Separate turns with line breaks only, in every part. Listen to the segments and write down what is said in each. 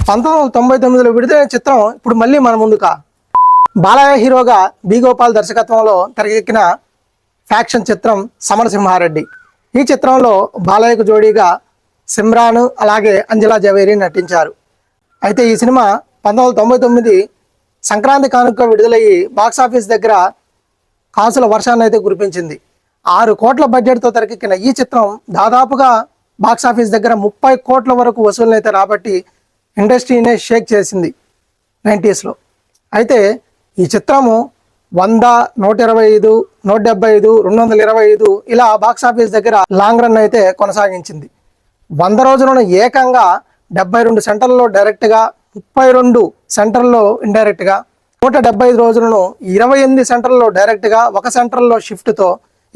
1999లో విడుదలైన చిత్రం ఇప్పుడు మళ్ళీ మన ముందుకా. బాలయ్య హీరోగా బి గోపాల్ దర్శకత్వంలో తెరకెక్కిన ఫ్యాక్షన్ చిత్రం సమరసింహారెడ్డి. ఈ చిత్రంలో బాలయ్యకు జోడీగా సిమ్రాన్ అలాగే అంజలా జవేరి నటించారు. అయితే ఈ సినిమా 1999 సంక్రాంతి కానుక విడుదలయ్యి బాక్సాఫీస్ దగ్గర కాసుల వర్షాన్ని అయితే కురిపించింది. 6 కోట్ల బడ్జెట్తో తెరకెక్కిన ఈ చిత్రం దాదాపుగా బాక్సాఫీస్ దగ్గర 30 కోట్ల వరకు వసూళ్లను అయితే రాబట్టి ఇండస్ట్రీనే షేక్ చేసింది 90స్లో. అయితే ఈ చిత్రము 100, 125, 175, 225 ఇలా బాక్సాఫీస్ దగ్గర లాంగ్ రన్ అయితే కొనసాగించింది. 100 రోజులను ఏకంగా 72 సెంటర్లలో డైరెక్ట్గా, 32 సెంటర్లో ఇండైరెక్ట్గా, 175 రోజులను 28 సెంటర్లలో డైరెక్ట్గా, 1 సెంటర్లో షిఫ్ట్తో,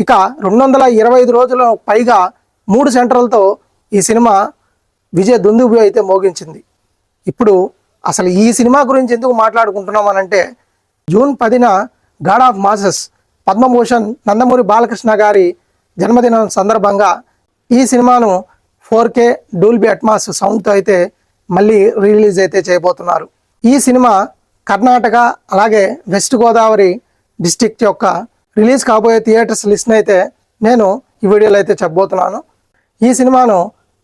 ఇక 225 రోజుల పైగా 3 సెంటర్లతో ఈ సినిమా విజయ దుందుభి అయితే మోగించింది. ఇప్పుడు అసలు ఈ సినిమా గురించి ఎందుకు మాట్లాడుకుంటున్నాం అనంటే, జూన్ 10న God of masses Padma Bhushan Nandamuri Balakrishna గారి జన్మదినం సందర్భంగా ఈ సినిమాను 4K డూల్బీ అట్మాస్ సౌండ్తో అయితే మళ్ళీ రిలీజ్ అయితే చేయబోతున్నారు. ఈ సినిమా కర్ణాటక అలాగే వెస్ట్ గోదావరి డిస్టిక్ట్ యొక్క రిలీజ్ కాబోయే థియేటర్స్ లిస్ట్ అయితే నేను ఈ వీడియోలో అయితే చెప్పబోతున్నాను. ఈ సినిమాను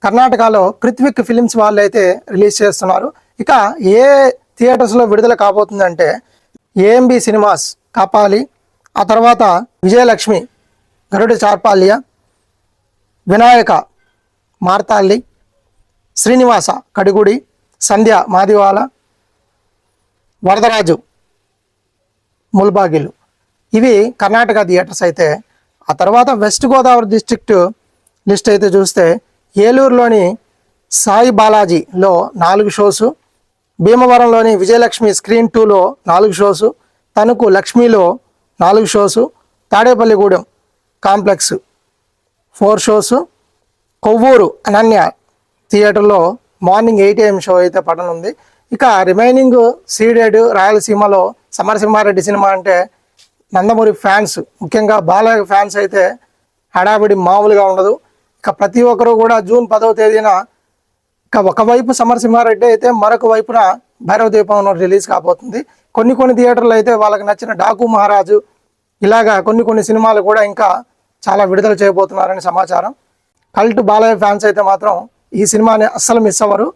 కర్ణాటకలో కృత్విక్ ఫిలిమ్స్ వాళ్ళు అయితే రిలీజ్ చేస్తున్నారు. ఇక ఏ థియేటర్స్లో విడుదల కాబోతుందంటే ఏఎంబి సినిమాస్ కాపాలి, ఆ తర్వాత విజయలక్ష్మి గరుడ చార్పాల్య, వినాయక మార్తాల్లి, శ్రీనివాస కడిగుడి, సంధ్య మాదివాల, వరదరాజు ముల్బాగిలు ఇవి కర్ణాటక థియేటర్స్ అయితే. ఆ తర్వాత వెస్ట్ గోదావరి డిస్ట్రిక్ట్ లిస్ట్ అయితే చూస్తే ఏలూరులోని సాయి బాలాజీలో 4 షోసు, భీమవరంలోని విజయలక్ష్మి స్క్రీన్ 2లో 4 షోసు, తణుకు లక్ష్మిలో 4 shows, Tadepalligudem complex 4 shows, Kovvur Ananya థియేటర్లో మార్నింగ్ 8 AM షో అయితే పడనుంది. ఇక రిమైనింగ్ సీడెడ్ రాయలసీమలో సమరసింహారెడ్డి సినిమా అంటే నందమూరి ఫ్యాన్స్, ముఖ్యంగా బాలయ్య ఫ్యాన్స్ అయితే హడావిడి మామూలుగా ఉండదు. ఇక ప్రతి ఒక్కరు కూడా జూన్ 10వ తేదీన ఇక ఒకవైపు సమరసింహారెడ్డి అయితే మరొక వైపున భైరవ దీపం రిలీజ్ కాబోతుంది. కొన్ని థియేటర్లు అయితే వాళ్ళకి నచ్చిన డాకు మహారాజు ఇలాగా కొన్ని సినిమాలు కూడా ఇంకా చాలా విడుదల చేయబోతున్నారని సమాచారం. కల్ట్ బాలయ్య ఫ్యాన్స్ అయితే మాత్రం ఈ సినిమాని అస్సలు మిస్ అవ్వరు.